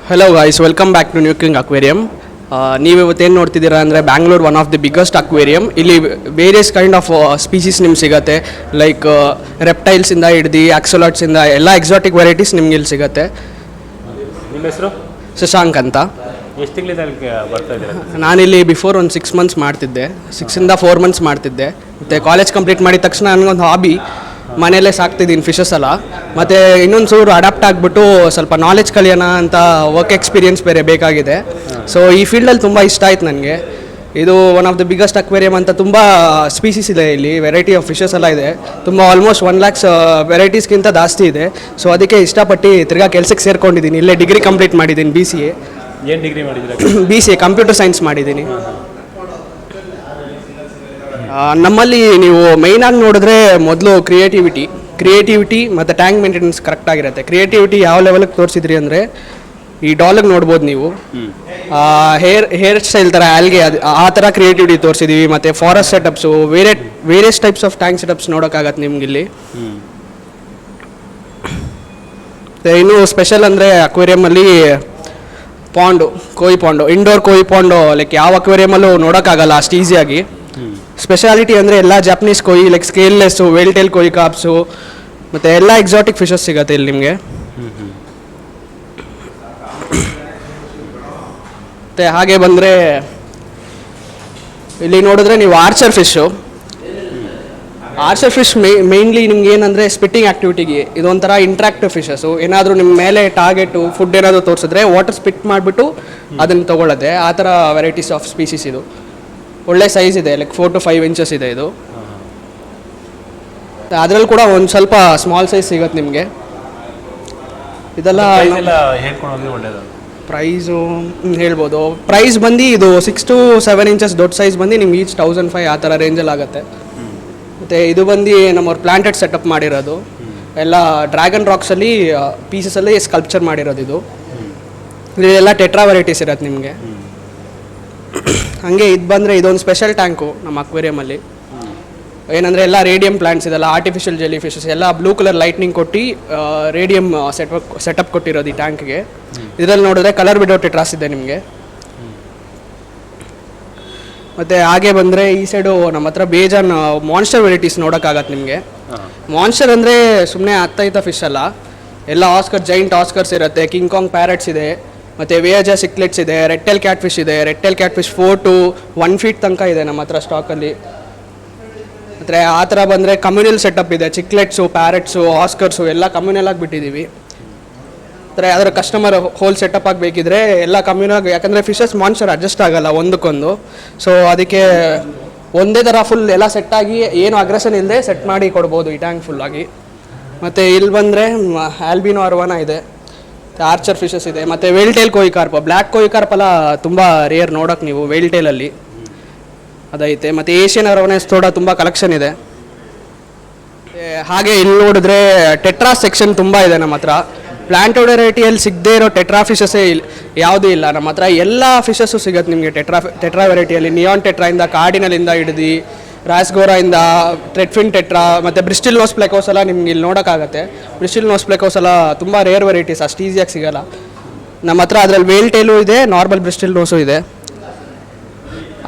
Hello guys, welcome back to New King Aquarium. ನೀವು ಇವತ್ತೇನು ನೋಡ್ತಿದ್ದೀರಾ ಅಂದರೆ Bangalore one of the biggest aquarium. ಇಲ್ಲಿ ವೇರಿಯಸ್ ಕೈಂಡ್ ಆಫ್ ಸ್ಪೀಸೀಸ್ ನಿಮ್ಗೆ ಸಿಗುತ್ತೆ. ಲೈಕ್ ರೆಪ್ಟೈಲ್ಸಿಂದ ಹಿಡ್ದು ಆಕ್ಸೋಲಾಟ್ಸಿಂದ ಎಲ್ಲ ಎಕ್ಸಾಟಿಕ್ ವೆರೈಟೀಸ್ ನಿಮ್ಗೆ ಇಲ್ಲಿ ಸಿಗುತ್ತೆ. ನಿಮ್ಮ ಹೆಸರು? ಶಶಾಂಕ್ ಅಂತ. ಎಷ್ಟು ತಿಂಗಳಿಂದ ಬರ್ತಾ ಇದ್ದೀರಾ? ನಾನಿಲ್ಲಿ ಬಿಫೋರ್ ಒಂದು 6 months ಮಾಡ್ತಿದ್ದೆ, 6 to 4 months ಮಾಡ್ತಿದ್ದೆ. ಮತ್ತು ಕಾಲೇಜ್ ಕಂಪ್ಲೀಟ್ ಮಾಡಿದ ತಕ್ಷಣ ನನಗೊಂದು ಹಾಬಿ, ಮನೆಯಲ್ಲೇ ಸಾಕ್ತಿದ್ದೀನಿ ಫಿಶಸ್ ಎಲ್ಲ. ಮತ್ತು ಇನ್ನೊಂದು ಚೂರು ಅಡಾಪ್ಟ್ ಆಗಿಬಿಟ್ಟು ಸ್ವಲ್ಪ ನಾಲೆಜ್ ಕಲಿಯೋಣ ಅಂತ ವರ್ಕ್ ಎಕ್ಸ್ಪೀರಿಯನ್ಸ್ ಬೇರೆ ಬೇಕಾಗಿದೆ. ಸೊ ಈ ಫೀಲ್ಡಲ್ಲಿ ತುಂಬ ಇಷ್ಟ ಆಯ್ತು ನನಗೆ. ಇದು one of the biggest aquarium ಅಂತ. ತುಂಬ ಸ್ಪೀಸೀಸ್ ಇದೆ ಇಲ್ಲಿ, ವೆರೈಟಿ ಆಫ್ ಫಿಶಸ್ ಎಲ್ಲ ಇದೆ. ತುಂಬ ಆಲ್ಮೋಸ್ಟ್ 1 lakhs ವೆರೈಟೀಸ್ಗಿಂತ ಜಾಸ್ತಿ ಇದೆ. ಸೊ ಅದಕ್ಕೆ ಇಷ್ಟಪಟ್ಟು ತಿರ್ಗಾ ಕೆಲಸಕ್ಕೆ ಸೇರ್ಕೊಂಡಿದ್ದೀನಿ. ಇಲ್ಲೇ ಡಿಗ್ರಿ ಕಂಪ್ಲೀಟ್ ಮಾಡಿದ್ದೀನಿ, BCA. ಏನು ಡಿಗ್ರಿ ಮಾಡಿದ್ದೀರಾ? BCA ಕಂಪ್ಯೂಟರ್ ಸೈನ್ಸ್ ಮಾಡಿದ್ದೀನಿ. ನಮ್ಮಲ್ಲಿ ನೀವು ಮೈನಾಗಿ ನೋಡಿದ್ರೆ ಮೊದಲು ಕ್ರಿಯೇಟಿವಿಟಿ ಮತ್ತು ಟ್ಯಾಂಕ್ ಮೇಂಟೆನೆನ್ಸ್ ಕರೆಕ್ಟಾಗಿರುತ್ತೆ. ಕ್ರಿಯೇಟಿವಿಟಿ ಯಾವ ಲೆವೆಲ್ಗೆ ತೋರಿಸಿದ್ರಿ ಅಂದರೆ ಈ ಡಾಲಗೆ ನೋಡ್ಬೋದು ನೀವು. ಹೇರ್ ಸ್ಟೈಲ್ ಥರ ಆಲ್ಗೆ ಅದು ಆ ಥರ ಕ್ರಿಯೇಟಿವಿಟಿ ತೋರಿಸಿದ್ದೀವಿ. ಮತ್ತು forest setups, various types of tank setups ನೋಡೋಕ್ಕಾಗತ್ತೆ ನಿಮ್ಗಿಲ್ಲಿ. ಇನ್ನು ಸ್ಪೆಷಲ್ ಅಂದರೆ ಅಕ್ವೇರಿಯಮಲ್ಲಿ koi pond, indoor koi pond like ಯಾವ ಅಕ್ವೇರಿಯಮಲ್ಲೂ ನೋಡೋಕ್ಕಾಗಲ್ಲ ಅಷ್ಟು ಈಸಿಯಾಗಿ. ಸ್ಪೆಷಾಲಿಟಿ ಅಂದರೆ ಎಲ್ಲ ಜಾಪನೀಸ್ ಕೋಯಿ, ಲೈಕ್ ಸ್ಕೇಲ್ಲೆಸ್ಸು, ವೇಲ್ಟೇಲ್ ಕೋಯಿ ಕಾಪ್ಸು ಮತ್ತು ಎಲ್ಲ ಎಕ್ಸಾಟಿಕ್ ಫಿಶಸ್ ಸಿಗುತ್ತೆ ಇಲ್ಲಿ ನಿಮಗೆ. ಮತ್ತು ಹಾಗೆ ಬಂದರೆ ಇಲ್ಲಿ ನೋಡಿದ್ರೆ ನೀವು ಆರ್ಚರ್ ಫಿಶ್ ಮೇಯ್ನ್ಲಿ ನಿಮ್ಗೆ ಏನಂದರೆ ಸ್ಪಿಟ್ಟಿಂಗ್ ಆ್ಯಕ್ಟಿವಿಟಿಗೆ ಇದೊಂಥರ ಇಂಟ್ರಾಕ್ಟಿವ್ ಫಿಶಸ್ಸು. ಏನಾದರೂ ನಿಮ್ಮ ಮೇಲೆ ಟಾರ್ಗೆಟು ಫುಡ್ ಏನಾದರೂ ತೋರಿಸಿದ್ರೆ ವಾಟರ್ ಸ್ಪಿಟ್ ಮಾಡಿಬಿಟ್ಟು ಅದನ್ನು ತೊಗೊಳ್ಳೋದೆ. ಆ ಥರ ವೆರೈಟೀಸ್ ಆಫ್ ಸ್ಪೀಸೀಸ್ ಇದು. ಒಳ್ಳೆ ಸೈಜ್ ಇದೆ, ಲೈಕ್ 4 to 5 inches ಇದೆ ಇದು. ಅದರಲ್ಲಿ ಕೂಡ ಒಂದು ಸ್ವಲ್ಪ ಸ್ಮಾಲ್ ಸೈಜ್ ಸಿಗುತ್ತೆ ನಿಮಗೆ. ಇದೆಲ್ಲ ಹೇಳ್ಕೊಳೋದು ಒಳ್ಳೆಯದು. ಪ್ರೈಸು ಹೇಳ್ಬೋದು. ಪ್ರೈಸ್ ಬಂದು ಇದು 6 to 7 inches ದೊಡ್ಡ ಸೈಜ್ ಬಂದು ನಿಮ್ಗೆ ಈಚ್ 1,500 ಆ ಥರ ರೇಂಜಲ್ಲಿ ಆಗುತ್ತೆ. ಮತ್ತು ಇದು ಬಂದು ನಮ್ಮವ್ರು ಪ್ಲಾಂಟೆಡ್ ಸೆಟಪ್ ಮಾಡಿರೋದು. ಎಲ್ಲ ಡ್ರ್ಯಾಗನ್ ರಾಕ್ಸಲ್ಲಿ ಪೀಸಸಲ್ಲಿ ಸ್ಕಲ್ಪ್ಚರ್ ಮಾಡಿರೋದು ಇದು. ಇದೆಲ್ಲ ಟೆಟ್ರಾ ವೆರೈಟೀಸ್ ಇರುತ್ತೆ ನಿಮಗೆ. ಹಾಗೆ ಇದು ಬಂದರೆ ಇದೊಂದು ಸ್ಪೆಷಲ್ ಟ್ಯಾಂಕು ನಮ್ಮ ಅಕ್ವೇರಿಯಮಲ್ಲಿ. ಏನಂದರೆ ಎಲ್ಲ ರೇಡಿಯಂ ಪ್ಲಾಂಟ್ಸ್ ಇದೆಲ್ಲ ಆರ್ಟಿಫಿಷಿಯಲ್ ಜೆಲಿ ಫಿಶಸ್ ಎಲ್ಲ ಬ್ಲೂ ಕಲರ್ ಲೈಟ್ನಿಂಗ್ ಕೊಟ್ಟು ರೇಡಿಯಂ ಸೆಟಪ್ ಕೊಟ್ಟಿರೋದು ಈ ಟ್ಯಾಂಕ್ಗೆ. ಇದರಲ್ಲಿ ನೋಡಿದ್ರೆ ಕಲರ್ ಬಿಡೋ ಟೆಟ್ರಾಸ್ ಇದೆ ನಿಮಗೆ. ಮತ್ತು ಹಾಗೆ ಬಂದರೆ ಈ ಸೈಡು ನಮ್ಮ ಹತ್ರ ಬೇಜಾನ್ ಮಾನ್ಸ್ಟರ್ ವೆರೈಟೀಸ್ ನೋಡೋಕ್ಕಾಗತ್ತೆ ನಿಮಗೆ. ಮಾನ್ಸ್ಟರ್ ಅಂದರೆ ಸುಮ್ಮನೆ ಹತ್ತೈತ ಫಿಶ್ ಅಲ್ಲ, ಎಲ್ಲ ಜೈಂಟ್ ಆಸ್ಕರ್ಸ್ ಇರುತ್ತೆ, ಕಿಂಗ್ ಕಾಂಗ್ ಪ್ಯಾರೆಟ್ಸ್ ಇದೆ, ಮತ್ತು ವೇಜಾ ಸಿಕ್ಲೆಟ್ಸ್ ಇದೆ, ರೆಡ್-ಟೈಲ್ ಕ್ಯಾಟ್ ಫಿಶ್ ಇದೆ. Red-tail cat fish 4 to 1 feet ತನಕ ಇದೆ ನಮ್ಮ ಹತ್ರ ಸ್ಟಾಕಲ್ಲಿ. ಮತ್ತು ಆ ಥರ ಬಂದರೆ ಕಮ್ಯುನಲ್ ಸೆಟಪ್ ಇದೆ. ಚಿಕ್ಲೆಟ್ಸು, ಪ್ಯಾರೆಟ್ಸು, ಆಸ್ಕರ್ಸು ಎಲ್ಲ ಕಮ್ಯುನಲ್ ಆಗಿ ಬಿಟ್ಟಿದ್ದೀವಿ. ಅಂದರೆ ಯಾವ್ದಾದ್ರು ಕಸ್ಟಮರ್ ಹೋಲ್ ಸೆಟಪ್ ಆಗಬೇಕಿದ್ರೆ ಎಲ್ಲ ಕಮ್ಯುನಾಗಿ, ಯಾಕಂದರೆ ಫಿಶಸ್ ಮಾನ್ಸ್ಟರ್ ಅಡ್ಜಸ್ಟ್ ಆಗೋಲ್ಲ ಒಂದಕ್ಕೊಂದು. ಸೊ ಅದಕ್ಕೆ ಒಂದೇ ಥರ ಫುಲ್ ಎಲ್ಲ ಸೆಟ್ಟಾಗಿ ಏನು ಅಗ್ರೆಷನ್ ಇಲ್ಲದೆ ಸೆಟ್ ಮಾಡಿ ಕೊಡ್ಬೋದು ಈ ಟ್ಯಾಂಕ್ ಫುಲ್ಲಾಗಿ. ಮತ್ತು ಇಲ್ಲಿ ಬಂದರೆ ಆಲ್ಬಿನೋ ಅರ್ವಾನ ಇದೆ, ಆರ್ಚರ್ ಫಿಶಸ್ ಇದೆ, ಮತ್ತು ವೇಲ್ಟೇಲ್ Koi carp, black Koi carp ಎಲ್ಲ ತುಂಬ ರೇರ್ ನೋಡೋಕೆ ನೀವು ವೇಲ್ಟೇಲಲ್ಲಿ ಅದೈತೆ. ಮತ್ತು ಏಷ್ಯನ್ ಅರವನೆಸ್ ತುಂಬ ಕಲೆಕ್ಷನ್ ಇದೆ. ಹಾಗೆ ಇಲ್ಲಿ ನೋಡಿದ್ರೆ ಟೆಟ್ರಾ ಸೆಕ್ಷನ್ ತುಂಬ ಇದೆ ನಮ್ಮ ಹತ್ರ. ಪ್ಲಾಂಟೆಡ್ ವೆರೈಟಿಯಲ್ಲಿ ಸಿಗದೇ ಇರೋ ಟೆಟ್ರಾ ಫಿಶಸ್ಸೇ ಯಾವುದೂ ಇಲ್ಲ ನಮ್ಮ ಹತ್ರ. ಎಲ್ಲ ಫಿಶಸ್ಸು ಸಿಗುತ್ತೆ ನಿಮಗೆ ಟೆಟ್ರಾ ವೆರೈಟಿಯಲ್ಲಿ. ನಿಯಾನ್ ಟೆಟ್ರಾಯಿಂದ, ಕಾರ್ಡಿನಲಿಂದ ಹಿಡಿದು ರಾಸ್ಗೋರಾಯಿಂದ, ಟ್ರೆಡ್ಫಿನ್ ಟೆಟ್ರಾ ಮತ್ತು ಬ್ರಿಸ್ಟಿಲ್ ನೋಸ್ ಪ್ಲೆಕೋಸ್ ಎಲ್ಲ ನಿಮ್ಗೆ ಇಲ್ಲಿ ನೋಡೋಕ್ಕಾಗತ್ತೆ. ಬ್ರಿಸ್ಟಿಲ್ ನೋಸ್ ಪ್ಲೆಕೋಸ್ ಎಲ್ಲ ತುಂಬ ರೇರ್ ವೆರೈಟೀಸ್, ಅಷ್ಟು ಈಸಿಯಾಗಿ ಸಿಗೋಲ್ಲ ನಮ್ಮ ಹತ್ರ. ಅದರಲ್ಲಿ ವೇಲ್ಟೇಲು ಇದೆ, ನಾರ್ಮಲ್ ಬ್ರಿಸ್ಟಿಲ್ ನೋಸು ಇದೆ.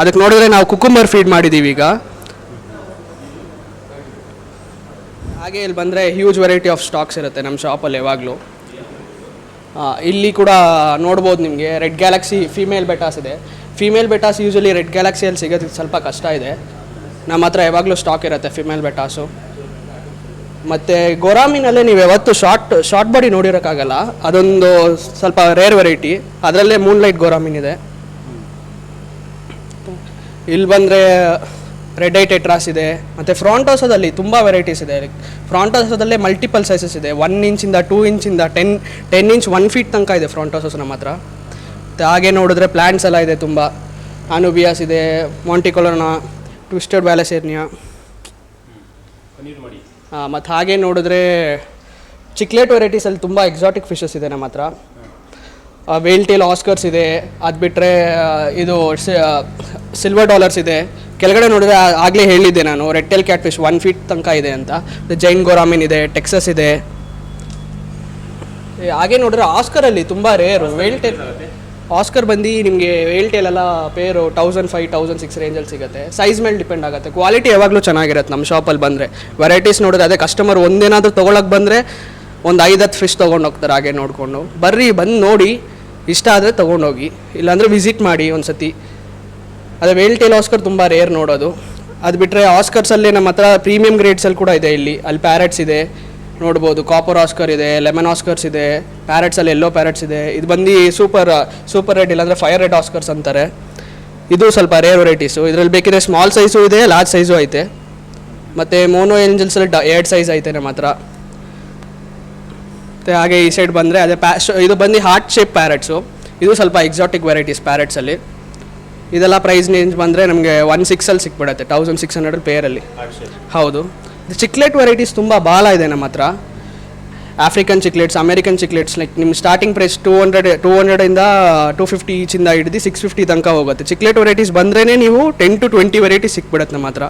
ಅದಕ್ಕೆ ನೋಡಿದ್ರೆ ನಾವು ಕುಕುಂಬರ್ ಫೀಡ್ ಮಾಡಿದ್ದೀವಿ ಈಗ. ಹಾಗೆ ಇಲ್ಲಿ ಬಂದರೆ ಹ್ಯೂಜ್ ವೆರೈಟಿ ಆಫ್ ಸ್ಟಾಕ್ಸ್ ಇರುತ್ತೆ ನಮ್ಮ ಶಾಪಲ್ಲಿ ಯಾವಾಗಲೂ. ಇಲ್ಲಿ ಕೂಡ ನೋಡ್ಬೋದು ನಿಮಗೆ ರೆಡ್ ಗ್ಯಾಲಕ್ಸಿ ಫೀಮೇಲ್ ಬೆಟಾಸ್ ಇದೆ. ಫೀಮೇಲ್ ಬೆಟಾಸ್ ಯೂಶಲಿ ರೆಡ್ ಗ್ಯಾಲಕ್ಸಿಯಲ್ಲಿ ಸಿಗೋದು ಸ್ವಲ್ಪ ಕಷ್ಟ ಇದೆ. ನಮ್ಮ ಹತ್ರ ಯಾವಾಗಲೂ ಸ್ಟಾಕ್ ಇರುತ್ತೆ ಫಿಮೇಲ್ ಬೆಟಾಸು. ಮತ್ತು ಗೋರಾಮಿನಲ್ಲೇ ನೀವು ಯಾವತ್ತು ಶಾರ್ಟ್ ಬಾಡಿ ನೋಡಿರೋಕ್ಕಾಗಲ್ಲ, ಅದೊಂದು ಸ್ವಲ್ಪ ರೇರ್ ವೆರೈಟಿ. ಅದರಲ್ಲೇ ಮೂನ್ಲೈಟ್ ಗೋರಾಮಿನ್ ಇದೆ. ಇಲ್ಲಿ ಬಂದರೆ ರೆಡ್ ಐ ಟೆಟ್ರಾಸ್ ಇದೆ. ಮತ್ತು ಫ್ರಾಂಟೋಸೋದಲ್ಲಿ ತುಂಬ ವೆರೈಟೀಸ್ ಇದೆ. ಫ್ರಾಂಟೋಸೋದಲ್ಲೇ ಮಲ್ಟಿಪಲ್ ಸೈಸಸ್ ಇದೆ. 1 inchಯಿಂದ 2 inchಯಿಂದ 10 inch 1 feet ತನಕ ಇದೆ ಫ್ರಾಂಟೋಸೋಸ್ ನಮ್ಮ ಹತ್ರ. ಮತ್ತು ಹಾಗೆ ನೋಡಿದ್ರೆ ಪ್ಲ್ಯಾಂಟ್ಸ್ ಎಲ್ಲ ಇದೆ ತುಂಬ. ಆನುಬಿಯಾಸ್ ಇದೆ, ಮಾಂಟಿಕೊಲೋನಾ, ಟ್ವಿಸ್ಟೆಡ್ ವ್ಯಾಲಸೇರ್ನಿಯಾ. ಮತ್ತು ಹಾಗೆ ನೋಡಿದ್ರೆ ಚಿಕ್ಲೆಟ್ ವೆರೈಟೀಸಲ್ಲಿ ತುಂಬ ಎಕ್ಸಾಟಿಕ್ ಫಿಶಸ್ ಇದೆ ನಮ್ಮ ಹತ್ರ. ವೇಲ್ಟೇಲ್ ಆಸ್ಕರ್ಸ್ ಇದೆ. ಅದು ಬಿಟ್ಟರೆ ಇದು ಸಿಲ್ವರ್ ಡಾಲರ್ಸ್ ಇದೆ. ಕೆಳಗಡೆ ನೋಡಿದ್ರೆ ಆಗಲೇ ಹೇಳಿದ್ದೆ ನಾನು, ರೆಡ್-ಟೈಲ್ ಕ್ಯಾಟ್ ಫಿಶ್ 1 feet ತನಕ ಇದೆ ಅಂತ. ಜೈನ್ ಗೋರಾಮಿನ್ ಇದೆ, ಟೆಕ್ಸಸ್ ಇದೆ. ಹಾಗೆ ನೋಡಿದ್ರೆ ಆಸ್ಕರಲ್ಲಿ ತುಂಬ ರೇರು ವೇಲ್ಟೇಲ್. ಆಸ್ಕರ್ ಬಂದು ನಿಮಗೆ ವೇಲ್ಟೇಲೆಲ್ಲ ಪೇರು 1500-1600 ರೇಂಜಲ್ಲಿ ಸಿಗುತ್ತೆ. ಸೈಜ್ ಮೇಲೆ ಡಿಪೆಂಡ್ ಆಗುತ್ತೆ. ಕ್ವಾಲಿಟಿ ಯಾವಾಗಲೂ ಚೆನ್ನಾಗಿರುತ್ತೆ ನಮ್ಮ ಶಾಪಲ್ಲಿ ಬಂದರೆ. ವೆರೈಟೀಸ್ ನೋಡಿದ್ರೆ ಅದೇ ಕಸ್ಟಮರ್ ಒಂದೇನಾದರೂ ತೊಗೊಳಕ್ಕೆ ಬಂದರೆ ಒಂದು 5-10 ಫಿಶ್ ತೊಗೊಂಡು ಹೋಗ್ತಾರೆ. ಹಾಗೆ ನೋಡಿಕೊಂಡು ಬರ್ರಿ, ಬಂದು ನೋಡಿ, ಇಷ್ಟ ಆದರೆ ತೊಗೊಂಡೋಗಿ, ಇಲ್ಲಾಂದರೆ ವಿಸಿಟ್ ಮಾಡಿ ಒಂದು ಸತಿ. ಅದೇ ವೇಲ್ಟೇಲ್ ಆಸ್ಕರ್ ತುಂಬ ರೇರ್ ನೋಡೋದು. ಅದು ಬಿಟ್ಟರೆ ಆಸ್ಕರ್ಸಲ್ಲಿ ನಮ್ಮ ಹತ್ರ ಪ್ರೀಮಿಯಂ ಗ್ರೇಡ್ಸಲ್ಲಿ ಕೂಡ ಇದೆ. ಅಲ್ಲಿ ಪ್ಯಾರೆಟ್ಸ್ ಇದೆ ನೋಡ್ಬೋದು, ಕಾಪರ್ ಆಸ್ಕರ್ ಇದೆ, ಲೆಮನ್ ಆಸ್ಕರ್ಸ್ ಇದೆ, ಪ್ಯಾರೆಟ್ಸಲ್ಲಿ ಎಲ್ಲೋ ಪ್ಯಾರೆಟ್ಸ್ ಇದೆ. ಇದು ಬಂದು ಸೂಪರ್ ರೆಡ್ ಇಲ್ಲಾಂದರೆ ಫೈರ್ ರೆಡ್ ಆಸ್ಕರ್ಸ್ ಅಂತಾರೆ. ಇದು ಸ್ವಲ್ಪ ರೇರ್ ವೆರೈಟೀಸು. ಇದರಲ್ಲಿ ಬೇಕಿದ್ರೆ ಸ್ಮಾಲ್ ಸೈಜು ಇದೆ, ಲಾರ್ಜ್ ಸೈಜು ಐತೆ. ಮತ್ತು ಮೋನೋ ಏಂಜಲ್ಸಲ್ಲಿ 2 ಸೈಜ್ ಐತೆ ನಮ್ಮ ಹತ್ರ. ಮತ್ತು ಹಾಗೆ ಈ ಸೈಡ್ ಬಂದರೆ ಅದೇ ಇದು ಬಂದು ಹಾರ್ಟ್ ಶೇಪ್ ಪ್ಯಾರೆಟ್ಸು. ಇದು ಸ್ವಲ್ಪ ಎಕ್ಸಾಟಿಕ್ ವೆರೈಟೀಸ್ ಪ್ಯಾರೆಟ್ಸಲ್ಲಿ. ಇದೆಲ್ಲ ಪ್ರೈಸ್ ರೇಂಜ್ ಬಂದರೆ ನಮಗೆ 1600 ಸಿಕ್ಬಿಡುತ್ತೆ, 1600 ಪೇರಲ್ಲಿ. ಹೌದು. ಚಿಕ್ಲೆಟ್ ವೆರೈಟೀಸ್ ತುಂಬ ಭಾಳ ಇದೆ ನಮ್ಮ ಹತ್ರ. ಆಫ್ರಿಕನ್ ಚಿಕ್ಲೆಟ್ಸ್, ಅಮೇರಿಕನ್ ಚಿಕ್ಲೆಟ್ಸ್, ಲೈಕ್ ನಿಮ್ಮ ಸ್ಟಾರ್ಟಿಂಗ್ ಪ್ರೈಸ್ 200ಇಂದ 250 ಈಚಿಂದ ಹಿಡಿದು 650 ತನಕ ಹೋಗುತ್ತೆ. ಚಿಕ್ಲೆಟ್ ವೆರೈಟೀಸ್ ಬಂದ್ರೇ ನೀವು 10 to 20 ವೆರೈಟೀಸ್ ಸಿಕ್ಬಿಡುತ್ತೆ ನಮ್ಮ ಹತ್ರ.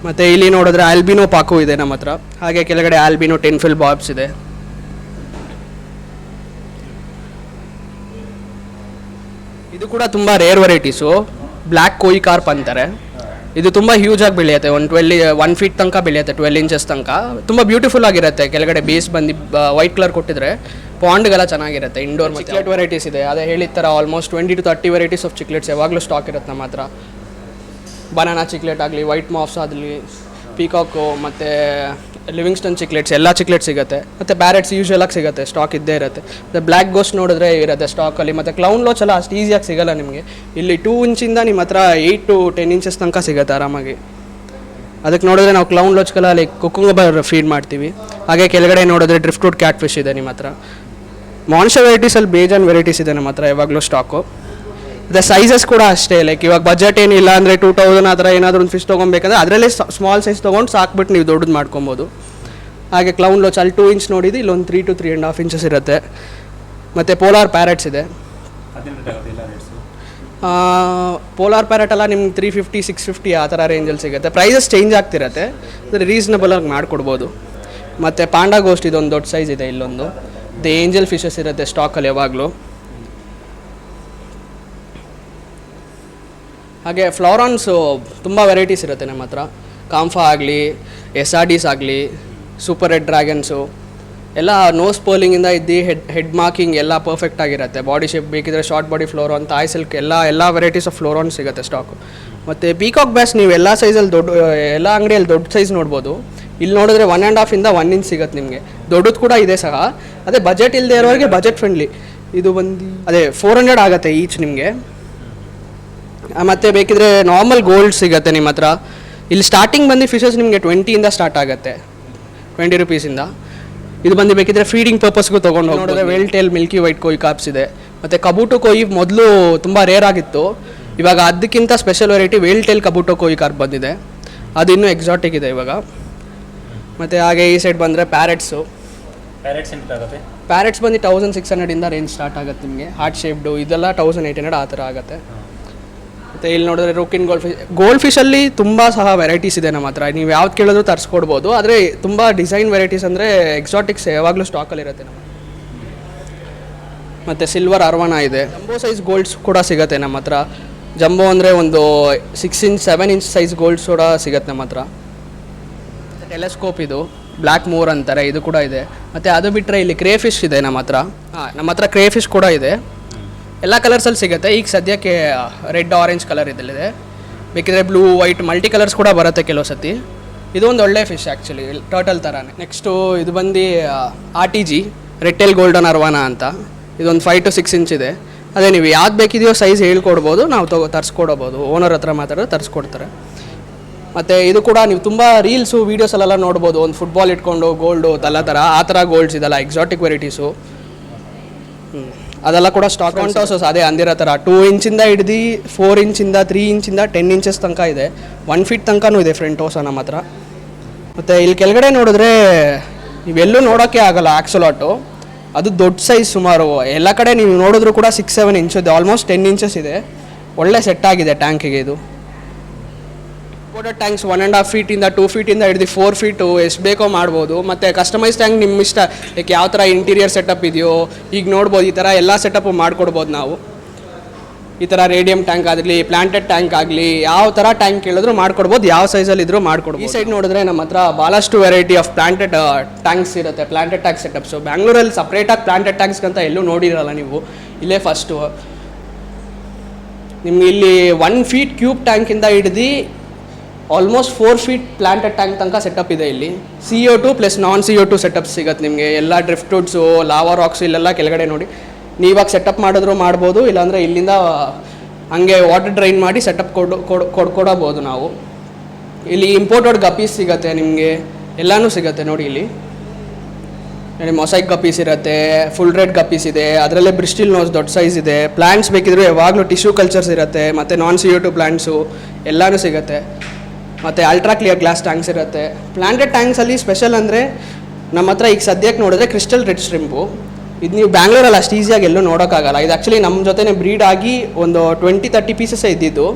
ಮತ್ತು ಇಲ್ಲಿ ನೋಡಿದ್ರೆ ಆಲ್ಬಿನೋ ಪಾಕು ಇದೆ ನಮ್ಮ ಹತ್ರ. ಹಾಗೆ ಕೆಳಗಡೆ ಆಲ್ಬಿನೋ 10 ಫಿಲ್ ಬಾಬ್ಸ್ ಇದೆ. ಇದು ಕೂಡ ತುಂಬ rare varieties. Black Koi carp ಅಂತಾರೆ. ಇದು ತುಂಬ ಹ್ಯೂಜಾಗಿ ಬೆಳೆಯುತ್ತೆ, 1 ಫೀಟ್ ತನಕ ಬೆಳೆಯುತ್ತೆ, 12 ಇಂಚಸ್ ತನಕ. ತುಂಬ ಬ್ಯೂಟಿಫುಲ್ ಆಗಿರುತ್ತೆ. ಕೆಳಗಡೆ ಬೇಸ್ ಬಂದು ವೈಟ್ ಕಲರ್ ಕೊಟ್ಟಿದ್ರೆ ಪಾಂಡ್ಗೆಲ್ಲ ಚೆನ್ನಾಗಿರುತ್ತೆ. ಇಂಡೋರ್ ಚಿಕ್ಲೆಟ್ ವೆರೈಟೀಸ್ ಇದೆ. ಅದೇ ಹೇಳಿದ ಥರ ಆಲ್ಮೋಸ್ಟ್ 20 to 30 ವೆರೈಟೀಸ್ ಆಫ್ ಚಿಕ್ಲೆಟ್ಸ್ ಯಾವಾಗಲೂ ಸ್ಟಾಕ್ ಇರುತ್ತೆ ನಮ್ಮ ಹತ್ರ. ಬನಾನಾ ಚಿಕ್ಲೆಟ್ ಆಗಲಿ, ವೈಟ್ ಮಾಫ್ಸ್ ಆಗಲಿ, ಪೀಕಾಕು, ಮತ್ತು ಲಿವಿಂಗ್ಸ್ಟನ್ ಚಿಕ್ಲೆಟ್ಸ್, ಎಲ್ಲ ಚಿಕ್ಲೆಟ್ಸ್ ಸಿಗುತ್ತೆ. ಮತ್ತು ಪ್ಯಾರೆಟ್ಸ್ ಯೂಶುವಲಾಗಿ ಸಿಗುತ್ತೆ, ಸ್ಟಾಕ್ ಇದ್ದೇ ಇರುತ್ತೆ. ಮತ್ತು ಬ್ಲ್ಯಾಕ್ ಗೋಸ್ಟ್ ನೋಡಿದ್ರೆ ಇರುತ್ತೆ ಸ್ಟಾಕಲ್ಲಿ. ಮತ್ತು ಕ್ಲೌನ್ ಲೋಚ್ ಎಲ್ಲ ಅಷ್ಟು ಈಸಿಯಾಗಿ ಸಿಗೋಲ್ಲ ನಿಮಗೆ. ಇಲ್ಲಿ 2 ಇಂಚಿಂದ ನಿಮ್ಮ ಹತ್ರ 8 to 10 ಇಂಚಸ್ ತನಕ ಸಿಗುತ್ತೆ ಆರಾಮಾಗಿ. ಅದಕ್ಕೆ ನೋಡಿದ್ರೆ ನಾವು ಕ್ಲೌನ್ ಲೋಚ್ಗೆಲ್ಲ ಲೈಕ್ ಕುಕ್ಕುಂಬರ್ ಫೀಡ್ ಮಾಡ್ತೀವಿ. ಹಾಗೆ ಕೆಳಗಡೆ ನೋಡಿದ್ರೆ ಡ್ರಿಫ್ಟ್ ವುಡ್ ಕ್ಯಾಟ್ ಫಿಶ್ ಇದೆ ನಿಮ್ಮ ಹತ್ರ. ಮಾನ್ಸ್ಟರ್ ವೆರೈಟೀಸಲ್ಲಿ ಬೇಜಾನ್ ವೆರೈಟೀಸ್ ಇದೆ ನಮ್ಮ ಹತ್ರ ಯಾವಾಗಲೂ ಸ್ಟಾಕು. ಮತ್ತು ಸೈಜಸ್ ಕೂಡ ಅಷ್ಟೇ, ಲೈಕ್ ಇವಾಗ ಬಜೆಟ್ ಏನಿಲ್ಲ ಅಂದರೆ 2000 ಆ ಥರ ಏನಾದರೂ ಒಂದು ಫಿಶ್ ತೊಗೊಬೇಕಂದ್ರೆ ಅದರಲ್ಲೇ ಸ್ಮಾಲ್ ಸೈಜ್ ತೊಗೊಂಡು ಸಾಕ್ಬಿಟ್ಟು ನೀವು ದೊಡ್ಡದು ಮಾಡ್ಕೊಬೋದು. ಹಾಗೆ ಕ್ಲೌನ್ ಲೋಚ್ ಅಲ್ಲಿ 2 ಇಂಚ್ ನೋಡಿದ್ದು ಇಲ್ಲೊಂದು 3 to 3.5 ಇಂಚಸ್ ಇರುತ್ತೆ. ಮತ್ತು ಪೋಲಾರ್ ಪ್ಯಾರೆಟ್ಸ್ ಇದೆ. ಪೋಲಾರ್ ಪ್ಯಾರೆಟ್ ಎಲ್ಲ ನಿಮ್ಗೆ 350-650 ಆ ಥರ ರೇಂಜಲ್ಲಿ ಸಿಗುತ್ತೆ. ಪ್ರೈಸಸ್ ಚೇಂಜ್ ಆಗ್ತಿರುತ್ತೆ, ಅಂದರೆ ರೀಸನಬಲಾಗಿ ಮಾಡಿಕೊಡ್ಬೋದು. ಮತ್ತು ಪಾಂಡಾ ಗೋಸ್ಟ್ ಇದೊಂದು ದೊಡ್ಡ ಸೈಜ್ ಇದೆ. ಇಲ್ಲೊಂದು ಏಂಜಲ್ ಫಿಶಸ್ ಇರುತ್ತೆ ಸ್ಟಾಕಲ್ಲಿ ಯಾವಾಗಲೂ. ಹಾಗೆ ಫ್ಲೋರಾನ್ಸು ತುಂಬ ವೆರೈಟೀಸ್ ಇರುತ್ತೆ ನಮ್ಮ ಹತ್ರ. ಕಾಂಫಾ ಆಗಲಿ, SRDs ಆಗಲಿ, ಸೂಪರ್ ರೆಡ್ ಡ್ರ್ಯಾಗನ್ಸು ಎಲ್ಲ ನೋಸ್ ಪೋಲಿಂಗಿಂದ ಇದ್ದು ಹೆಡ್ ಮಾರ್ಕಿಂಗ್ ಎಲ್ಲ ಪರ್ಫೆಕ್ಟ್ ಆಗಿರುತ್ತೆ. ಬಾಡಿ ಶೇಪ್ ಬೇಕಿದ್ರೆ ಶಾರ್ಟ್ ಬಾಡಿ ಫ್ಲೋರಾನ್, ತಾಯ್ ಸಿಲ್ಕ್ ಎಲ್ಲ ವೆರೈಟೀಸ್ ಆಫ್ ಫ್ಲೋರಾನ್ ಸಿಗುತ್ತೆ ಸ್ಟಾಕು. ಮತ್ತು ಪೀಕಾಕ್ ಬ್ಯಾಸ್ ನೀವು ಎಲ್ಲ ಸೈಜಲ್ಲಿ ಎಲ್ಲ ಅಂಗಡಿಯಲ್ಲಿ ದೊಡ್ಡ ಸೈಜ್ ನೋಡ್ಬೋದು. ಇಲ್ಲಿ ನೋಡಿದ್ರೆ 1.5ಇಂದ 1 ಇಂಚ್ ಸಿಗುತ್ತೆ ನಿಮಗೆ. ದೊಡ್ಡದು ಕೂಡ ಇದೆ ಸಹ. ಅದೇ ಬಜೆಟ್ ಇಲ್ಲದೆ ಇರೋರಿಗೆ ಬಜೆಟ್ ಫ್ರೆಂಡ್ಲಿ. ಇದು ಬಂದು ಅದೇ 400 ಆಗುತ್ತೆ ಈಚ್ ನಿಮಗೆ. ಮತ್ತು ಬೇಕಿದ್ರೆ ನಾರ್ಮಲ್ ಗೋಲ್ಡ್ ಸಿಗುತ್ತೆ ನಿಮ್ಮ ಹತ್ರ. ಇಲ್ಲಿ ಸ್ಟಾರ್ಟಿಂಗ್ ಬಂದು ಫಿಶಸ್ ನಿಮಗೆ 20ಇಂದ ಸ್ಟಾರ್ಟ್ ಆಗುತ್ತೆ, 20 ರೂಪೀಸಿಂದ. ಇದು ಬಂದು ಬೇಕಿದ್ರೆ ಫೀಡಿಂಗ್ ಪರ್ಪಸ್ಗೂ ತೊಗೊಂಡು ನೋಡಿದ್ರೆ ವೇಲ್ಟೇಲ್ ಮಿಲ್ಕಿ ವೈಟ್ ಕೋಯಿ ಕಾರ್ಪ್ಸ್ ಇದೆ. ಮತ್ತು ಕಬೂಟೋ ಕೋಯಿ ಮೊದಲು ತುಂಬ ರೇರ್ ಆಗಿತ್ತು. ಇವಾಗ ಅದಕ್ಕಿಂತ ಸ್ಪೆಷಲ್ ವೆರೈಟಿ ವೇಲ್ಟೇಲ್ ಕಬೂಟೋ ಕೋಯಿ ಕಾರ್ಪ್ ಬಂದಿದೆ. ಅದು ಇನ್ನೂ ಎಕ್ಸಾಟಿಕ್ ಇದೆ ಇವಾಗ. ಮತ್ತು ಹಾಗೆ ಈ ಸೈಡ್ ಬಂದರೆ ಪ್ಯಾರೆಟ್ಸು. ಪ್ಯಾರೆಟ್ಸ್ ಬಂದು 1600ಇಂದ ರೇಂಜ್ ಸ್ಟಾರ್ಟ್ ಆಗುತ್ತೆ ನಿಮಗೆ. ಹಾರ್ಟ್ ಶೇಪ್ಡು ಇದೆಲ್ಲ 1800 ಆ ಥರ ಆಗುತ್ತೆ. ಮತ್ತು ಇಲ್ಲಿ ನೋಡಿದ್ರೆ ರೋಕಿನ್ ಗೋಲ್ಡ್ ಫಿಶಲ್ಲಿ ತುಂಬ ಸಹ ವೆರೈಟೀಸ್ ಇದೆ ನಮ್ಮ ಹತ್ರ. ನೀವು ಯಾವ್ದು ಕೇಳಿದ್ರು ತರಿಸ್ಕೊಡ್ಬೋದು. ಆದರೆ ತುಂಬ ಡಿಸೈನ್ ವೆರೈಟೀಸ್ ಅಂದರೆ ಎಕ್ಸಾಟಿಕ್ಸ್ ಯಾವಾಗಲೂ ಸ್ಟಾಕಲ್ಲಿರುತ್ತೆ ನಮ್ಮ. ಮತ್ತು ಸಿಲ್ವರ್ ಅರ್ವಾನ ಇದೆ. ಜಂಬೋ ಸೈಜ್ ಗೋಲ್ಡ್ಸ್ ಕೂಡ ಸಿಗುತ್ತೆ ನಮ್ಮ ಹತ್ರ. ಜಂಬೋ ಅಂದರೆ ಒಂದು 6 ಇಂಚ್ 7 ಇಂಚ್ ಸೈಜ್ ಗೋಲ್ಡ್ಸ್ ಕೂಡ ಸಿಗುತ್ತೆ ನಮ್ಮ ಹತ್ರ. ಟೆಲೆಸ್ಕೋಪ್ ಇದು ಬ್ಲ್ಯಾಕ್ ಮೂರ್ ಅಂತಾರೆ, ಇದು ಕೂಡ ಇದೆ. ಮತ್ತು ಅದು ಬಿಟ್ಟರೆ ಇಲ್ಲಿ ಕ್ರೇ ಫಿಶ್ ಇದೆ ನಮ್ಮ ಹತ್ರ. ನಮ್ಮ ಹತ್ರ ಕ್ರೇ ಫಿಶ್ ಕೂಡ ಇದೆ. ಎಲ್ಲ ಕಲರ್ಸಲ್ಲಿ ಸಿಗುತ್ತೆ. ಈಗ ಸದ್ಯಕ್ಕೆ ರೆಡ್ ಆರೆಂಜ್ ಕಲರ್ ಇದಲ್ಲಿದೆ. ಬೇಕಿದ್ರೆ ಬ್ಲೂ ವೈಟ್ ಮಲ್ಟಿ ಕಲರ್ಸ್ ಕೂಡ ಬರುತ್ತೆ ಕೆಲವು ಸತಿ. ಇದು ಒಂದು ಒಳ್ಳೆ ಫಿಶ್ ಆ್ಯಕ್ಚುಲಿ, ಟರ್ಟಲ್ ಥರನೇ. ನೆಕ್ಸ್ಟು ಇದು ಬಂದು RTG ರೆಟ್ಟೆಲ್ ಗೋಲ್ಡನ್ ಅರ್ವಾನ ಅಂತ. ಇದೊಂದು 5 to 6 ಇಂಚ್ ಇದೆ. ಅದೇ ನೀವು ಯಾವ್ದು ಬೇಕಿದೆಯೋ ಸೈಜ್ ಹೇಳ್ಕೊಡ್ಬೋದು, ನಾವು ತರಿಸ್ಕೊಡ್ಬೋದು. ಓನರ್ ಹತ್ರ ಮಾತಾಡಿದ್ರೆ ತರಿಸ್ಕೊಡ್ತಾರೆ. ಮತ್ತು ಇದು ಕೂಡ ನೀವು ತುಂಬ ರೀಲ್ಸು ವೀಡಿಯೋಸಲ್ಲೆಲ್ಲ ನೋಡ್ಬೋದು. ಒಂದು ಫುಟ್ಬಾಲ್ ಇಟ್ಕೊಂಡು ಗೋಲ್ಡು ಎಲ್ಲ ಥರ ಆ ಥರ ಗೋಲ್ಡ್ಸ್ ಇದೆಲ್ಲ ಎಕ್ಸಾಟಿಕ್ ವೆರೈಟೀಸು. ಅದೆಲ್ಲ ಕೂಡ ಸ್ಟಾಕ್ ಕಾಂಟೋಸಸ್ ಅದೇ ಅಂದಿರೋ ಥರ 2 ಇಂಚಿಂದ ಹಿಡ್ದು 4 ಇಂಚಿಂದ 3 ಇಂಚಿಂದ 10 ಇಂಚಸ್ ತನಕ ಇದೆ. 1 ಫೀಟ್ ತನಕನೂ ಇದೆ ಫ್ರಂಟ್ ಟೋಸ ನಮ್ಮ ಹತ್ರ. ಮತ್ತು ಇಲ್ಲಿ ಕೆಳಗಡೆ ನೋಡಿದ್ರೆ ಇವೆಲ್ಲೂ ನೋಡೋಕ್ಕೆ ಆಗಲ್ಲ ಆಕ್ಸೊಲಾಟು. ಅದು ದೊಡ್ಡ ಸೈಜ್ ಸುಮಾರು ಎಲ್ಲ ಕಡೆ ನೀವು ನೋಡಿದ್ರು ಕೂಡ 6-7 ಇಂಚ್ ಇದೆ. ಆಲ್ಮೋಸ್ಟ್ 10 ಇಂಚಸ್ ಇದೆ. ಒಳ್ಳೆ ಸೆಟ್ ಆಗಿದೆ ಟ್ಯಾಂಕಿಗೆ ಇದು. ಇಂಪೋರ್ಟೆಡ್ ಟ್ಯಾಂಕ್ಸ್ 1.5 ಫೀಟಿಂದ 2 ಫೀಟಿಂದ ಹಿಡಿದು 4 ಫೀಟು ಎಷ್ಟು ಬೇಕೋ ಮಾಡ್ಬೋದು. ಮತ್ತು ಕಸ್ಟಮೈಸ್ ಟ್ಯಾಂಕ್ ನಿಮ್ಮ ಇಷ್ಟ, ಲೈಕ್ ಯಾವ ಥರ ಇಂಟೀರಿಯರ್ ಸೆಟಪ್ ಇದೆಯೋ ಈಗ ನೋಡ್ಬೋದು. ಈ ಥರ ಎಲ್ಲ ಸೆಟಪ್ಪು ಮಾಡ್ಕೊಡ್ಬೋದು ನಾವು. ಈ ಥರ ರೇಡಿಯಂ ಟ್ಯಾಂಕ್ ಆಗಲಿ, ಪ್ಲಾಂಟೆಡ್ ಟ್ಯಾಂಕ್ ಆಗಲಿ, ಯಾವ ಥರ ಟ್ಯಾಂಕ್ ಕೇಳಿದ್ರು ಮಾಡ್ಕೊಡ್ಬೋದು, ಯಾವ ಸೈಜಲ್ಲಿ ಇದ್ರೂ ಮಾಡ್ಕೊಡ್ಬೋದು. ಈ ಸೈಡ್ ನೋಡಿದ್ರೆ ನಮ್ಮ ಹತ್ರ ಭಾಳಷ್ಟು ವೆರೈಟಿ ಆಫ್ ಪ್ಲಾಂಟೆಡ್ ಟ್ಯಾಂಕ್ಸ್ ಇರುತ್ತೆ, ಪ್ಲಾಂಟೆಡ್ ಟ್ಯಾಂಕ್ ಸೆಟಪ್ಸು. ಬ್ಯಾಂಗ್ಳೂರಲ್ಲಿ ಸಪ್ರೇಟಾಗಿ ಪ್ಲಾಂಟೆಡ್ ಟ್ಯಾಂಕ್ಸ್ ಅಂತ ಎಲ್ಲೂ ನೋಡಿರಲ್ಲ ನೀವು, ಇಲ್ಲೇ ಫಸ್ಟು. ನಿಮ್ಗೆ ಇಲ್ಲಿ 1 ಫೀಟ್ ಕ್ಯೂಬ್ ಟ್ಯಾಂಕಿಂದ ಹಿಡ್ದು ಆಲ್ಮೋಸ್ಟ್ 4 ಫೀಟ್ ಪ್ಲಾಂಟೆಡ್ ಟ್ಯಾಂಕ್ ತನಕ ಸೆಟಪ್ ಇದೆ ಇಲ್ಲಿ. CO2 ಪ್ಲಸ್ ನಾನ್ CO2 ಸೆಟಪ್ ಸಿಗುತ್ತೆ ನಿಮಗೆ. ಎಲ್ಲ ಡ್ರಿಫ್ಟ್ವುಡ್ಸು, ಲಾವಾ ರಾಕ್ಸ್ ಇಲ್ಲೆಲ್ಲ ಕೆಳಗಡೆ ನೋಡಿ. ನೀವಾಗ ಸೆಟಪ್ ಮಾಡಿದ್ರು ಮಾಡ್ಬೋದು, ಇಲ್ಲಾಂದರೆ ಇಲ್ಲಿಂದ ಹಂಗೆ ವಾಟರ್ ಡ್ರೈನ್ ಮಾಡಿ ಸೆಟಪ್ ಕೊಡ್ಕೊಡಬೋದು ನಾವು. ಇಲ್ಲಿ ಇಂಪೋರ್ಟೆಡ್ ಗಪ್ಪೀಸ್ ಸಿಗುತ್ತೆ ನಿಮಗೆ, ಎಲ್ಲನೂ ಸಿಗುತ್ತೆ ನೋಡಿ. ಇಲ್ಲಿ ಮೊಸೈಕ್ ಗಪ್ಪೀಸ್ ಇರುತ್ತೆ, ಫುಲ್ ರೆಡ್ ಗಪ್ಪೀಸ್ ಇದೆ, ಅದರಲ್ಲೇ ಬ್ರಿಸ್ಟಿಲ್ ನೋಸ್ ದೊಡ್ಡ ಸೈಜ್ ಇದೆ. ಪ್ಲ್ಯಾಂಟ್ಸ್ ಬೇಕಿದ್ರು ಯಾವಾಗಲೂ ಟಿಶ್ಯೂ ಕಲ್ಚರ್ಸ್ ಇರುತ್ತೆ, ಮತ್ತು ನಾನ್ CO2 ಪ್ಲ್ಯಾಂಟ್ಸು ಎಲ್ಲನೂ ಸಿಗುತ್ತೆ. ಮತ್ತು ಅಲ್ಟ್ರಾ ಕ್ಲಿಯರ್ ಗ್ಲಾಸ್ ಟ್ಯಾಂಕ್ಸ್ ಇರುತ್ತೆ. ಪ್ಲಾಂಟೆಡ್ ಟ್ಯಾಂಕ್ಸಲ್ಲಿ ಸ್ಪೆಷಲ್ ಅಂದರೆ ನಮ್ಮ ಹತ್ರ ಈಗ ಸದ್ಯಕ್ಕೆ ನೋಡಿದ್ರೆ ಕ್ರಿಸ್ಟಲ್ ರೆಡ್ ಶ್ರಿಂಪು. ಇದು ನೀವು ಬ್ಯಾಂಗ್ಳೂರಲ್ಲಿ ಅಷ್ಟು ಈಸಿಯಾಗಿ ಎಲ್ಲೂ ನೋಡೋಕ್ಕಾಗಲ್ಲ. ಇದು ಆ್ಯಕ್ಚುಲಿ ನಮ್ಮ ಜೊತೆನೇ ಬ್ರೀಡ್ ಆಗಿ ಒಂದು 20-30 ಪೀಸಸ್ಸೇ ಇದ್ದಿದ್ದು.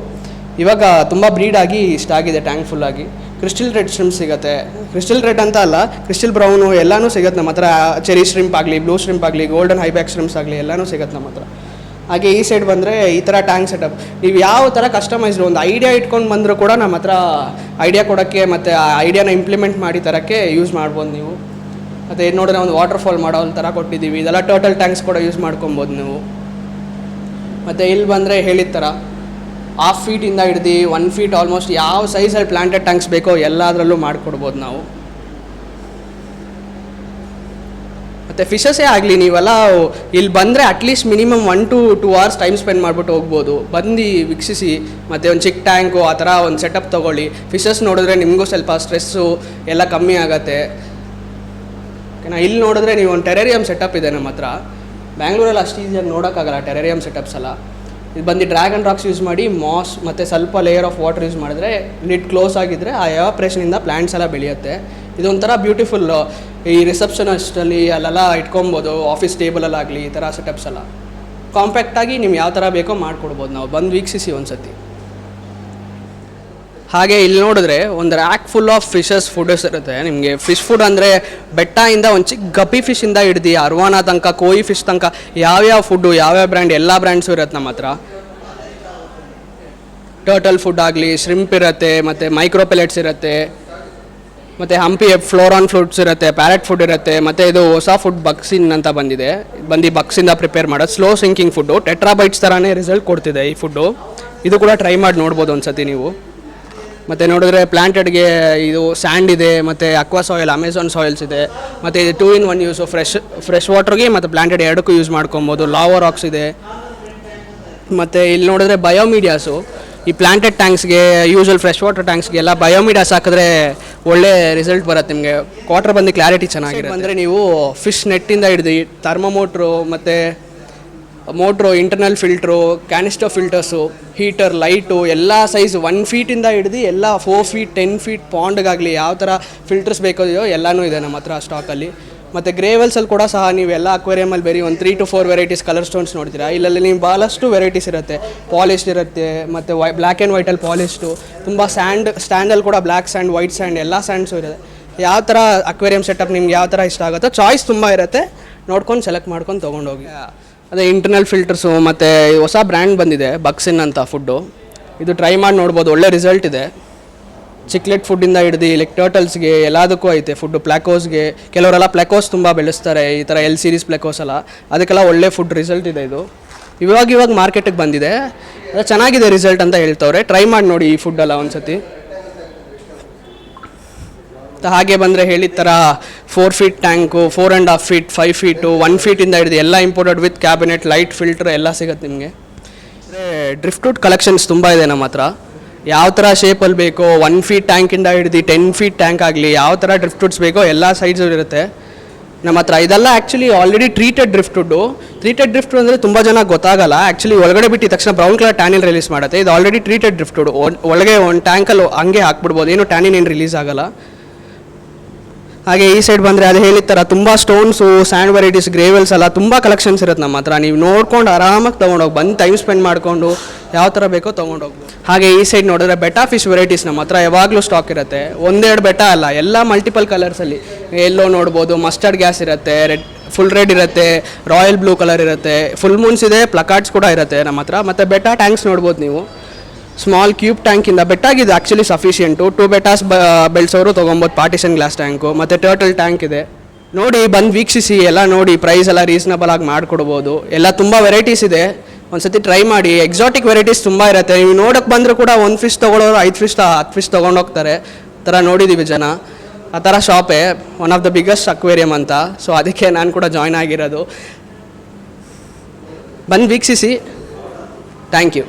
ಇವಾಗ ತುಂಬ ಬ್ರೀಡ್ ಆಗಿ ಇಷ್ಟ ಆಗಿದೆ ಟ್ಯಾಂಕ್ ಫುಲ್ಲಾಗಿ. ಕ್ರಿಸ್ಟಲ್ ರೆಡ್ ಶ್ರಿಂಪ್ ಸಿಗುತ್ತೆ. ಕ್ರಿಸ್ಟಲ್ ರೆಡ್ ಅಂತ ಅಲ್ಲ, ಕ್ರಿಸ್ಟಲ್ ಬ್ರೌನು ಎಲ್ಲನೂ ಸಿಗುತ್ತೆ ನಮ್ಮ ಹತ್ರ. ಚೆರಿ ಶ್ರಿಂಪ್ ಆಗಲಿ, ಬ್ಲೂ ಶ್ರಿಂಪ್ ಆಗಲಿ, ಗೋಲ್ಡನ್ ಹೈಬ್ಯಾಕ್ ಶ್ರಿಂಪ್ಸ್ ಆಗಲಿ ಎಲ್ಲನೂ ಸಿಗುತ್ತೆ ನಮ್ಮ ಹತ್ರ. ಹಾಗೆ ಈ ಸೈಡ್ ಬಂದರೆ ಈ ಥರ ಟ್ಯಾಂಕ್ ಸೆಟಪ್ ನೀವು ಯಾವ ಥರ ಕಸ್ಟಮೈಸ್ಡ್ ಒಂದು ಐಡಿಯಾ ಇಟ್ಕೊಂಡು ಬಂದರೂ ಕೂಡ ನಮ್ಮ ಹತ್ರ ಐಡಿಯಾ ಕೊಡೋಕ್ಕೆ ಮತ್ತು ಆ ಐಡಿಯಾನ ಇಂಪ್ಲಿಮೆಂಟ್ ಮಾಡಿ ತರೋಕ್ಕೆ ಯೂಸ್ ಮಾಡ್ಬೋದು ನೀವು. ಮತ್ತು ಇದು ನೋಡಿದ್ರೆ ಒಂದು ವಾಟರ್ ಫಾಲ್ ಮಾಡೋ ಥರ ಕೊಟ್ಟಿದ್ದೀವಿ. ಇದೆಲ್ಲ ಟೋಟಲ್ ಟ್ಯಾಂಕ್ಸ್ ಕೂಡ ಯೂಸ್ ಮಾಡ್ಕೊಬೋದು ನೀವು. ಮತ್ತು ಇಲ್ಲಿ ಬಂದರೆ ಹೇಳಿದ ಥರ 1/2 ಫೀಟಿಂದ ಹಿಡ್ದು 1 ಫೀಟ್ ಆಲ್ಮೋಸ್ಟ್ ಯಾವ ಸೈಜಲ್ಲಿ ಪ್ಲಾಂಟೆಡ್ ಟ್ಯಾಂಕ್ಸ್ ಬೇಕೋ ಎಲ್ಲದರಲ್ಲೂ ಮಾಡಿಕೊಡ್ಬೋದು ನಾವು. ಮತ್ತು ಫಿಶಸ್ಸೇ ಆಗಲಿ, ನೀವೆಲ್ಲ ಇಲ್ಲಿ ಬಂದರೆ at least minimum 1 to 2 hours time spend ಮಾಡಿಬಿಟ್ಟು ಹೋಗ್ಬೋದು. ಬಂದು ವೀಕ್ಷಿಸಿ, ಮತ್ತು ಒಂದು ಚಿಕ್ಕ ಟ್ಯಾಂಕು ಆ ಥರ ಒಂದು ಸೆಟಪ್ ತೊಗೊಳ್ಳಿ. ಫಿಶಸ್ ನೋಡಿದ್ರೆ ನಿಮಗೂ ಸ್ವಲ್ಪ ಸ್ಟ್ರೆಸ್ಸು ಎಲ್ಲ ಕಮ್ಮಿ ಆಗುತ್ತೆ. ಓಕೆನಾ? ಇಲ್ಲಿ ನೋಡಿದ್ರೆ ನೀವು ಒಂದು ಟೆರೇರಿಯಂ ಸೆಟಪ್ ಇದೆ ನಮ್ಮ ಹತ್ರ. ಬ್ಯಾಂಗ್ಳೂರಲ್ಲಿ ಅಷ್ಟು ಈಸಿಯಾಗಿ ನೋಡೋಕ್ಕಾಗಲ್ಲ ಟೆರೇರಿಯಂ ಸೆಟಪ್ಸ್ ಎಲ್ಲ. ಇದು ಬಂದು ಡ್ರ್ಯಾಗನ್ ರಾಕ್ಸ್ ಯೂಸ್ ಮಾಡಿ ಮಾಸ್ ಮತ್ತು ಸ್ವಲ್ಪ ಲೇಯರ್ ಆಫ್ ವಾಟರ್ ಯೂಸ್ ಮಾಡಿದ್ರೆ ಲಿಡ್ ಕ್ಲೋಸ್ ಆಗಿದ್ದರೆ ಆ ಎವಾಪ್ರೇಷನಿಂದ ಪ್ಲ್ಯಾಂಟ್ಸ್ ಎಲ್ಲ ಬೆಳೆಯುತ್ತೆ. ಇದೊಂಥರ ಬ್ಯೂಟಿಫುಲ್. ಈ ರಿಸೆಪ್ಷನಿಸ್ಟಲ್ಲಿ ಅಲ್ಲೆಲ್ಲ ಇಟ್ಕೊಬೋದು, ಆಫೀಸ್ ಟೇಬಲಲ್ಲಾಗಲಿ ಈ ಥರ ಸೆಟಪ್ಸ್ ಎಲ್ಲ ಕಾಂಪ್ಯಾಕ್ಟಾಗಿ ನೀವು ಯಾವ ಥರ ಬೇಕೋ ಮಾಡಿಕೊಡ್ಬೋದು. ನಾವು ಬಂದು ವೀಕ್ಷಿಸಿ ಒಂದು ಸತಿ. ಹಾಗೆ ಇಲ್ಲಿ ನೋಡಿದ್ರೆ ಒಂದು rack full of fishes foods ಇರುತ್ತೆ ನಿಮಗೆ. ಫಿಶ್ ಫುಡ್ ಅಂದರೆ ಬೆಟ್ಟದಿಂದ ಒಂದು ಚಿಕ್ಕ ಗಪ್ಪಿ ಫಿಶಿಂದ ಹಿಡ್ದು ಅರ್ವಾನಾ ತನಕ, ಕೋಯಿ ಫಿಶ್ ತನಕ ಯಾವ್ಯಾವ ಫುಡ್ಡು, ಯಾವ್ಯಾವ ಬ್ರ್ಯಾಂಡ್, ಎಲ್ಲ ಬ್ರ್ಯಾಂಡ್ಸು ಇರುತ್ತೆ ನಮ್ಮ ಹತ್ರ. ಟರ್ಟಲ್ ಫುಡ್ ಆಗಲಿ, ಶ್ರಿಂಪ್ ಇರುತ್ತೆ, ಮತ್ತು ಮೈಕ್ರೋ ಪೆಲೆಟ್ಸ್ ಇರುತ್ತೆ, ಮತ್ತು ಹಂಪಿ ಫ್ಲೋರಾನ್ ಫ್ರೂಟ್ಸ್ ಇರುತ್ತೆ, ಪ್ಯಾರೆಟ್ ಫುಡ್ ಇರುತ್ತೆ. ಮತ್ತು ಇದು ಹೊಸ ಫುಡ್ ಬಕ್ಸಿನ್ ಅಂತ ಬಂದಿದೆ. ಬಕ್ಸಿಂದ ಪ್ರಿಪೇರ್ ಮಾಡೋದು ಸ್ಲೋ ಸಿಂಕಿಂಗ್ ಫುಡ್ಡು. ಟೆಟ್ರಾಬೈಟ್ಸ್ ಥರನೇ ರಿಸಲ್ಟ್ ಕೊಡ್ತಿದೆ ಈ ಫುಡ್ಡು. ಇದು ಕೂಡ ಟ್ರೈ ಮಾಡಿ ನೋಡ್ಬೋದು ಒಂದು ಸತಿ ನೀವು. ಮತ್ತು ನೋಡಿದ್ರೆ ಪ್ಲಾಂಟೆಡ್ಗೆ ಇದು ಸ್ಯಾಂಡ್ ಇದೆ, ಮತ್ತು ಅಕ್ವಾ ಸಾಯಿಲ್, ಅಮೆಝಾನ್ ಸಾಯಿಲ್ಸ್ ಇದೆ, ಮತ್ತು ಇದು 2-in-1 ಯೂಸು. ಫ್ರೆಶ್ ವಾಟ್ರಿಗೆ ಮತ್ತು ಪ್ಲಾಂಟೆಡ್ ಎರಡಕ್ಕೂ ಯೂಸ್ ಮಾಡ್ಕೊಬೋದು. ಲಾವಾ ರಾಕ್ಸ್ ಇದೆ. ಮತ್ತು ಇಲ್ಲಿ ನೋಡಿದ್ರೆ ಬಯೋಮೀಡಿಯಾಸು. ಈ ಪ್ಲಾಂಟೆಡ್ ಟ್ಯಾಂಕ್ಸ್ಗೆ, ಯೂಶುವಲ್ ಫ್ರೆಶ್ ವಾಟರ್ ಟ್ಯಾಂಕ್ಸ್ಗೆಲ್ಲ ಬಯೋಮೀಡಿಯಾಸ್ ಹಾಕಿದ್ರೆ ಒಳ್ಳೆ ರಿಸಲ್ಟ್ ಬರುತ್ತೆ ನಿಮಗೆ. ವಾಟರ್ ಬಂದು ಕ್ಲಾರಿಟಿ ಚೆನ್ನಾಗಿರುತ್ತೆ. ಅಂದರೆ ನೀವು ಫಿಶ್ ನೆಟ್ಟಿಂದ ಹಿಡ್ದು ಥರ್ಮೋಮೋಟ್ರು, ಮತ್ತು motor, internal filter, canister filters, heater, light ಎಲ್ಲ ಸೈಜ್ 1 ಫೀಟಿಂದ ಹಿಡ್ದು ಎಲ್ಲ 4 ಫೀಟ್ 10 ಫೀಟ್ ಪಾಂಡ್ಗಾಗಲಿ ಯಾವ ಥರ ಫಿಲ್ಟರ್ಸ್ ಬೇಕೋ ಎಲ್ಲನೂ ಇದೆ ನಮ್ಮ ಹತ್ರ ಸ್ಟಾಕಲ್ಲಿ. ಮತ್ತು ಗ್ರೇವಲ್ಸಲ್ಲಿ ಕೂಡ ಸಹ ನೀವೆಲ್ಲ ಅಕ್ವೇರಿಯಮಲ್ಲಿ ಬೇರೆ ಒಂದು 3 to 4 ವೆರೈಟೀಸ್ ಕಲರ್ ಸ್ಟೋನ್ಸ್ ನೋಡ್ತೀರಾ. ಇಲ್ಲಲ್ಲಿ ನೀವು ಭಾಳಷ್ಟು ವೆರೈಟೀಸ್ ಇರುತ್ತೆ. ಪಾಲಿಶ್ಡ್ ಇರುತ್ತೆ, ಮತ್ತು ಬ್ಲ್ಯಾಕ್ ಆ್ಯಂಡ್ ವೈಟಲ್ಲಿ ಪಾಲಿಶ್ಡು, ತುಂಬ ಸ್ಟ್ಯಾಂಡಲ್ಲಿ ಕೂಡ ಬ್ಲ್ಯಾಕ್ ಸ್ಯಾಂಡ್, ವೈಟ್ ಸ್ಯಾಂಡ್ ಎಲ್ಲ ಸ್ಯಾಂಡ್ಸು ಇರುತ್ತೆ. ಯಾವ ಥರ ಅಕ್ವೇರಿಯಂ ಸೆಟಪ್ ನಿಮ್ಗೆ ಯಾವ ಥರ ಇಷ್ಟ ಆಗುತ್ತೋ ಚಾಯ್ಸ್ ತುಂಬ ಇರುತ್ತೆ. ನೋಡ್ಕೊಂಡು ಸೆಲೆಕ್ಟ್ ಮಾಡ್ಕೊಂಡು ತೊಗೊಂಡೋಗಿ. ಅದೇ ಇಂಟರ್ನಲ್ ಫಿಲ್ಟರ್ಸು, ಮತ್ತು ಹೊಸ ಬ್ರ್ಯಾಂಡ್ ಬಂದಿದೆ ಬಕ್ಸಿನ್ ಅಂತ ಫುಡ್ಡು. ಇದು ಟ್ರೈ ಮಾಡಿ ನೋಡ್ಬೋದು, ಒಳ್ಳೆ ರಿಸಲ್ಟ್ ಇದೆ. ಚಿಕ್ಲೆಟ್ ಫುಡ್ಡಿಂದ ಹಿಡ್ದು ಲೈಕ್ ಟರ್ಟಲ್ಸ್ಗೆ ಎಲ್ಲದಕ್ಕೂ ಐತೆ ಫುಡ್ಡು. ಪ್ಲಾಕೋಸ್ಗೆ ಕೆಲವರೆಲ್ಲ ಪ್ಲಾಕೋಸ್ ತುಂಬ ಬೆಳೆಸ್ತಾರೆ, ಈ ಥರ L ಸೀರೀಸ್ ಪ್ಲಾಕೋಸ್ ಎಲ್ಲ, ಅದಕ್ಕೆಲ್ಲ ಒಳ್ಳೆ ಫುಡ್ ರಿಸಲ್ಟ್ ಇದೆ. ಇದು ಇವಾಗ ಮಾರ್ಕೆಟಿಗೆ ಬಂದಿದೆ, ಅದು ಚೆನ್ನಾಗಿದೆ ರಿಸಲ್ಟ್ ಅಂತ ಹೇಳ್ತವ್ರೆ. ಟ್ರೈ ಮಾಡಿ ನೋಡಿ ಈ ಫುಡ್ಡೆಲ್ಲ ಒಂದು ಸತಿ. ಹಾಗೆ ಬಂದರೆ ಹೇಳಿದ ಥರ 4 ಫೀಟ್ ಟ್ಯಾಂಕು, 4.5 ಫೀಟ್, 5 ಫೀಟು, 1 ಫೀಟಿಂದ ಹಿಡಿದು ಎಲ್ಲ imported with cabinet, light, filter ಎಲ್ಲ ಸಿಗುತ್ತೆ ನಿಮಗೆ. ಅಂದರೆ ಡ್ರಿಫ್ಟ್ವುಡ್ ಕಲೆಕ್ಷನ್ಸ್ ತುಂಬ ಇದೆ ನಮ್ಮ ಹತ್ರ. ಯಾವ ಥರ ಶೇಪಲ್ಲಿ ಬೇಕೋ, 1 ಫೀಟ್ ಟ್ಯಾಂಕಿಂದ ಹಿಡಿದು 10 ಫೀಟ್ ಟ್ಯಾಂಕ್ ಆಗಲಿ, ಯಾವ ಥರ ಡ್ರಿಫ್ಟ್ವುಡ್ಸ್ ಬೇಕೋ ಎಲ್ಲ ಸೈಜು ಇರುತ್ತೆ ನಮ್ಮ ಹತ್ರ. ಇದೆಲ್ಲ ಆ್ಯಕ್ಚುಲಿ ಆಲ್ರೆಡಿ ಟ್ರೀಟೆಡ್ ಡ್ರಿಫ್ಟ್ವುಡ್ಡು. ಟ್ರೀಟೆಡ್ ಡ್ರಿಫ್ಟ್ವುಡ್ ಅಂದರೆ ತುಂಬ ಜನ ಗೊತ್ತಾಗಲ್ಲ. ಆ್ಯಕ್ಚುಲಿ ಒಳಗಡೆ ಬಿಟ್ಟಿದ ತಕ್ಷಣ ಬ್ರೌನ್ ಕಲರ್ ಟ್ಯಾನಿಲ್ ರಿಲೀಸ್ ಮಾಡುತ್ತೆ. ಇದು ಆಲ್ರೆಡಿ ಟ್ರೀಟೆಡ್ ಡ್ರಿಫ್ಟ್ವುಡ್. ಒಳಗೆ ಒಂದು ಟ್ಯಾಂಕಲ್ಲಿ ಹಂಗೆ ಹಾಕ್ಬಿಡ್ಬೋದು, ಏನು ಟ್ಯಾನಿನ್ ಏನು ರಿಲೀಸ್ ಆಗೋಲ್ಲ. ಹಾಗೆ ಈ ಸೈಡ್ ಬಂದರೆ ಅದು ಹೇಳಿದ ಥರ ತುಂಬ ಸ್ಟೋನ್ಸು, ಸ್ಯಾಂಡ್ ವೆರೈಟೀಸ್, ಗ್ರೇವಲ್ಸ್ ಎಲ್ಲ ತುಂಬ ಕಲೆಕ್ಷನ್ಸ್ ಇರುತ್ತೆ ನಮ್ಮ ಹತ್ರ. ನೀವು ನೋಡ್ಕೊಂಡು ಆರಾಮಾಗಿ ತೊಗೊಂಡೋಗಿ ಬಂದು ಟೈಮ್ ಸ್ಪೆಂಡ್ ಮಾಡಿಕೊಂಡು ಯಾವ ಥರ ಬೇಕೋ ತೊಗೊಂಡೋಗ್ಬೋದು. ಹಾಗೆ ಈ ಸೈಡ್ ನೋಡಿದ್ರೆ ಬೆಟಾ ಫಿಶ್ ವೆರೈಟೀಸ್ ನಮ್ಮ ಹತ್ರ ಯಾವಾಗಲೂ ಸ್ಟಾಕ್ ಇರುತ್ತೆ. ಒಂದೆರಡು ಬೆಟಾ ಅಲ್ಲ, ಎಲ್ಲ ಮಲ್ಟಿಪಲ್ ಕಲರ್ಸಲ್ಲಿ. ಎಲ್ಲೋ ನೋಡ್ಬೋದು, ಮಸ್ಟರ್ಡ್ ಗ್ಯಾಸ್ ಇರುತ್ತೆ, ಫುಲ್ ರೆಡ್ ಇರುತ್ತೆ, ರಾಯಲ್ ಬ್ಲೂ ಕಲರ್ ಇರುತ್ತೆ, ಫುಲ್ ಮೂನ್ಸ್ ಇದೆ, ಪ್ಲಕಾರ್ಡ್ಸ್ ಕೂಡ ಇರುತ್ತೆ ನಮ್ಮ ಹತ್ರ. ಮತ್ತು ಬೆಟಾ ಟ್ಯಾಂಕ್ಸ್ ನೋಡ್ಬೋದು ನೀವು. ಸ್ಮಾಲ್ ಕ್ಯೂಬ್ ಟ್ಯಾಂಕಿಂದ ಬೆಟ್ಟಾಗಿದೆ ಆ್ಯಕ್ಚುಲಿ ಸಫಿಷಿಯೆಂಟು. 2 ಬೆಟಾಸ್ ಬೆಳೆಸೋರು ತೊಗೊಬೋದು. ಪಾರ್ಟಿಷನ್ ಗ್ಲಾಸ್ ಟ್ಯಾಂಕು ಮತ್ತು ಟರ್ಟಲ್ ಟ್ಯಾಂಕ್ ಇದೆ. ನೋಡಿ, ಬಂದು ವೀಕ್ಷಿಸಿ, ಎಲ್ಲ ನೋಡಿ, ಪ್ರೈಸ್ ಎಲ್ಲ ರೀಸನಬಲ್ ಆಗಿ ಮಾಡಿಕೊಡ್ಬೋದು. ಎಲ್ಲ ತುಂಬ ವೆರೈಟೀಸ್ ಇದೆ, ಒಂದ್ಸತಿ ಟ್ರೈ ಮಾಡಿ. ಎಕ್ಸಾಟಿಕ್ ವೆರೈಟೀಸ್ ತುಂಬ ಇರುತ್ತೆ. ನೀವು ನೋಡೋಕ್ಕೆ ಬಂದರೂ ಕೂಡ 1 ಫಿಶ್ ತೊಗೊಳೋರು 5 ಫಿಶ್ 10 ಫಿಶ್ ತೊಗೊಂಡೋಗ್ತಾರೆ. ಆ ಥರ ನೋಡಿದ್ದೀವಿ ಜನ. ಆ ಥರ ಶಾಪೇ one of the biggest aquarium ಅಂತ. ಸೊ ಅದಕ್ಕೆ ನಾನು ಕೂಡ ಜಾಯ್ನ್ ಆಗಿರೋದು. ಬಂದು ವೀಕ್ಷಿಸಿ. Thank you.